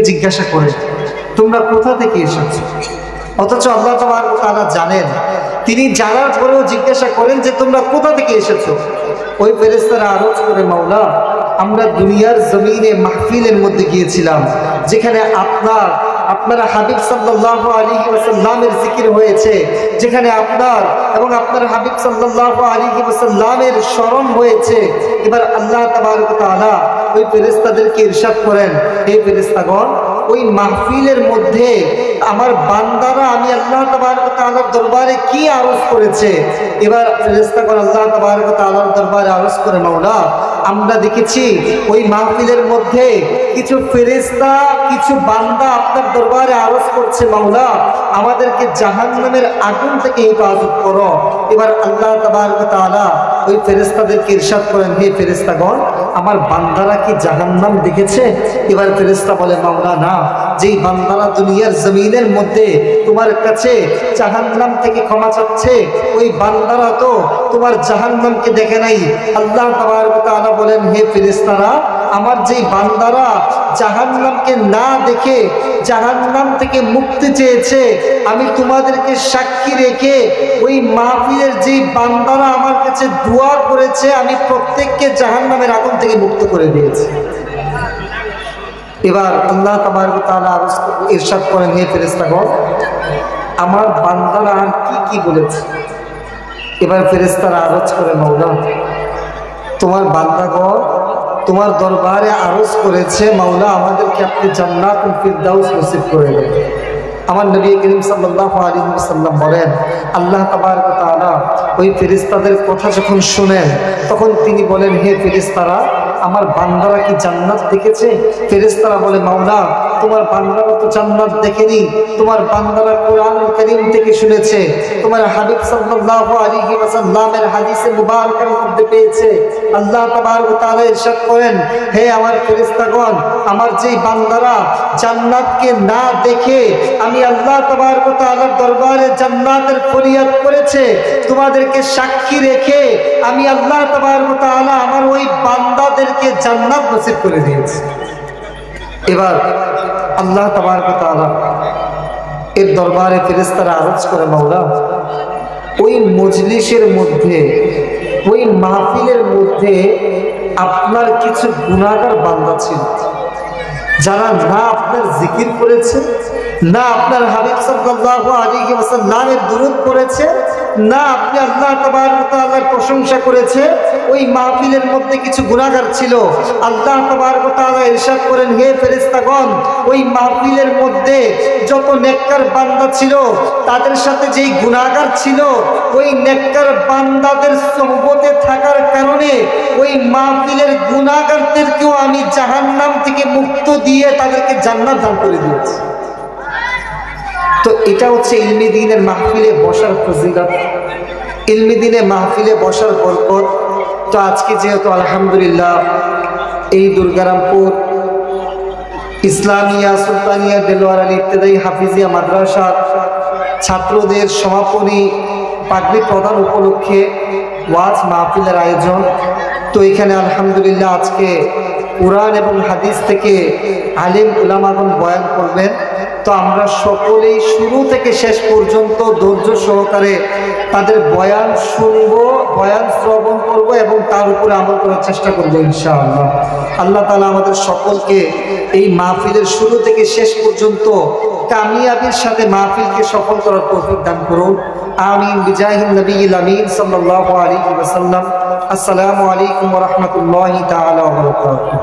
জিজ্ঞাসা করে তোমরা কোথা থেকে এসেছো, অথচ আল্লাহ তাআলা জানেন। তিনি জানার পরেও জিজ্ঞাসা করেন যে তোমরা কোথা থেকে এসেছো। ওই ফেরেশতারা আরজ করে, মাওলা আমরা দুনিয়ার জমিনে মাহফিলের মধ্যে গিয়েছিলাম, যেখানে আপনার হাবিব সাল্লাল্লাহু আলাইহি ওয়াসাল্লামের জিকির হয়েছে, যেখানে আপনার এবং আপনার হাবিব সাল্লাল্লাহু আলাইহি ওয়াসাল্লামের স্মরণ হয়েছে। এবার আল্লাহ তাবারক ওয়া তাআলা ওই ফেরেশতাদেরকে ইরশাদ করেন, হে ফেরেশতাগণ, ওই মাহফিলের মধ্যে আমার বান্দারা আমি আল্লাহ তাবারক ওয়া তাআলার দরবারে কি আরজ করেছে। এবার ফেরেশতাগণ আল্লাহ তাবারক ওয়া তাআলার দরবারে আরজ করে, মাওলা আমরা দেখেছি ওই মাহফিলের মধ্যে কিছু ফেরেশতা কিছু বান্দা আপনার দরবারে আরজ করছে, মাওলা আমাদেরকে জাহান্নামের আগুন থেকে হেফাজত করো। এবার আল্লাহ তাবারক ওয়া তাআলা ওই ফেরেশতাদেরকে ইরশাদ করেন, হে ফেরেশতাগণ, আমার বান্দারা কি জাহান্নাম দেখেছে? এবার ফেরেশতা বলে, মাওলা না, যেই বান্দারা দুনিয়ার জমিনের মধ্যে তোমার কাছে জাহান্নাম থেকে ক্ষমা চাচ্ছে, ওই বান্দারা তো তোমার জাহান্নামকে দেখে নাই। আল্লাহ তাবারক ওয়া তাআলা বলেন, হে ফেরেশতারা, আমার যেই বান্দারা জাহান্নামকে না দেখে জাহান্নাম থেকে মুক্তি চেয়েছে, আমি তোমাদেরকে সাক্ষী রেখে ওই মাহফিলের যেই বান্দারা আমার কাছে দোয়া করেছে, আমি প্রত্যেককে জাহান্নামের আগুন থেকে মুক্ত করে দিয়েছি। এবার আল্লাহ তাবারক ওয়া তাআলা ইরশাদ করেন, হে ফেরেশতাগণ, আমার বান্দারা আর কি বলেছে। এবার ফেরেশতারা আরজ করে, মাওলা তোমার বান্দাগণ তোমার দরবারে আরজ করেছে, মাওলা আমাদেরকে আপনি জান্নাতুল ফিরদাউস নসিব করে দেন। আমার নবী করিম সাল্লাল্লাহু আলাইহি ওয়াসাল্লাম বলেন, আল্লাহ তাবারক ওয়া তাআলা ওই ফেরেশতাদের কথা যখন শুনেন, তখন তিনি বলেন, হে ফেরেশতারা, আমার বান্দারা কি জান্নাত দেখেছে? ফেরেশতারা বলে, মাওলা তোমার বান্দারা তো জান্নাত দেখেনি, তোমার বান্দারা কোরআনুল কারীম থেকে শুনেছে, তোমার হাবিব সাল্লাল্লাহু আলাইহি ওয়াসাল্লামের হাদিসে মুবারকের মধ্যে পেয়েছে। আল্লাহ তাবারক ওয়া তাআলা ইরশাদ করেন, হে আমার ফেরেশতাগণ, আমার যেই বান্দারা জান্নাতকে না দেখে আমি আল্লাহ তাবারক ওয়া তাআলার দরবারে জান্নাতের ফরিয়াদ করেছে, তোমাদেরকে সাক্ষী রেখে আমি আল্লাহ তাবারক ওয়া তাআলা আমার ওই বান্দাদেরকে জান্নাত নসিব করে দিয়েছি। এবার আল্লাহ তাবারক ওয়া তাআলা এর দরবারে ফেরেশতারা আরজ করে, মাওলা ওই মজলিসের মধ্যে ওই মাহফিলের মধ্যে আপনার কিছু গুনাহগার বান্দা ছিল, যারা না আপনার জিকির করেছে, না আপনার হাবিব সাল্লাল্লাহু আলাইহি ওয়াসাল্লামের দুরূদ পড়েছে, না আপনি আল্লাহ তাবারক ওয়া তাআলার প্রশংসা করেছে। ওই মাহফিলের মধ্যে কিছু গুনাহগার ছিল। আল্লাহ তাবারক ওয়া তাআলা ইরশাদ করেন, হে ফেরেশতাগণ, ওই মাহফিলের মধ্যে যত নেককার বান্দা ছিল, তাদের সাথে যেই গুনাহগার ছিল, ওই নেককার বান্দাদের সোহবতে থাকার কারণে ওই মাহফিলের গুনাহগারদেরকেও আমি জাহান্নাম থেকে মুক্ত দিয়ে তাদেরকে জান্নাত দান করে দিয়েছি। তো এটা হচ্ছে ইলমি দ্বীনের মাহফিলে বসার ফজিলত, ইলমি দ্বীনের মাহফিলে বসার বরকত। তো আজকে যেহেতু আলহামদুলিল্লাহ এই দুর্গারামপুর ইসলামিয়া সুলতানিয়া দেলোয়ার আলী ইবতেদায়ী হাফিজিয়া মাদ্রাসার ছাত্রদের সমাপনী পাগড়ি প্রদান উপলক্ষে ওয়াজ মাহফিলের আয়োজন। তো এখানে আলহামদুলিল্লাহ আজকে কুরআন এবং হাদিস থেকে আলেম উলামাগণ বয়ান করবেন। তো আমরা সকলেই শুরু থেকে শেষ পর্যন্ত ধৈর্য সহকারে তাদের বয়ান শুনব, বয়ান শ্রবণ করব এবং তার উপরে আমল করার চেষ্টা করব ইনশাআল্লাহ। আল্লাহ তাআলা আমাদের সকলকে এই মাহফিলের শুরু থেকে শেষ পর্যন্ত কামিয়াবির সাথে মাহফিলকে সফল করার তৌফিক দান করুন। আমিন বিজাহিন নবিয়্যিল আমিন সাল্লাল্লাহু আলাইহি ওয়াসাল্লাম। আসসালামু আলাইকুম ওয়া রাহমাতুল্লাহি তাআলা ওয়া বারাকাতুহু।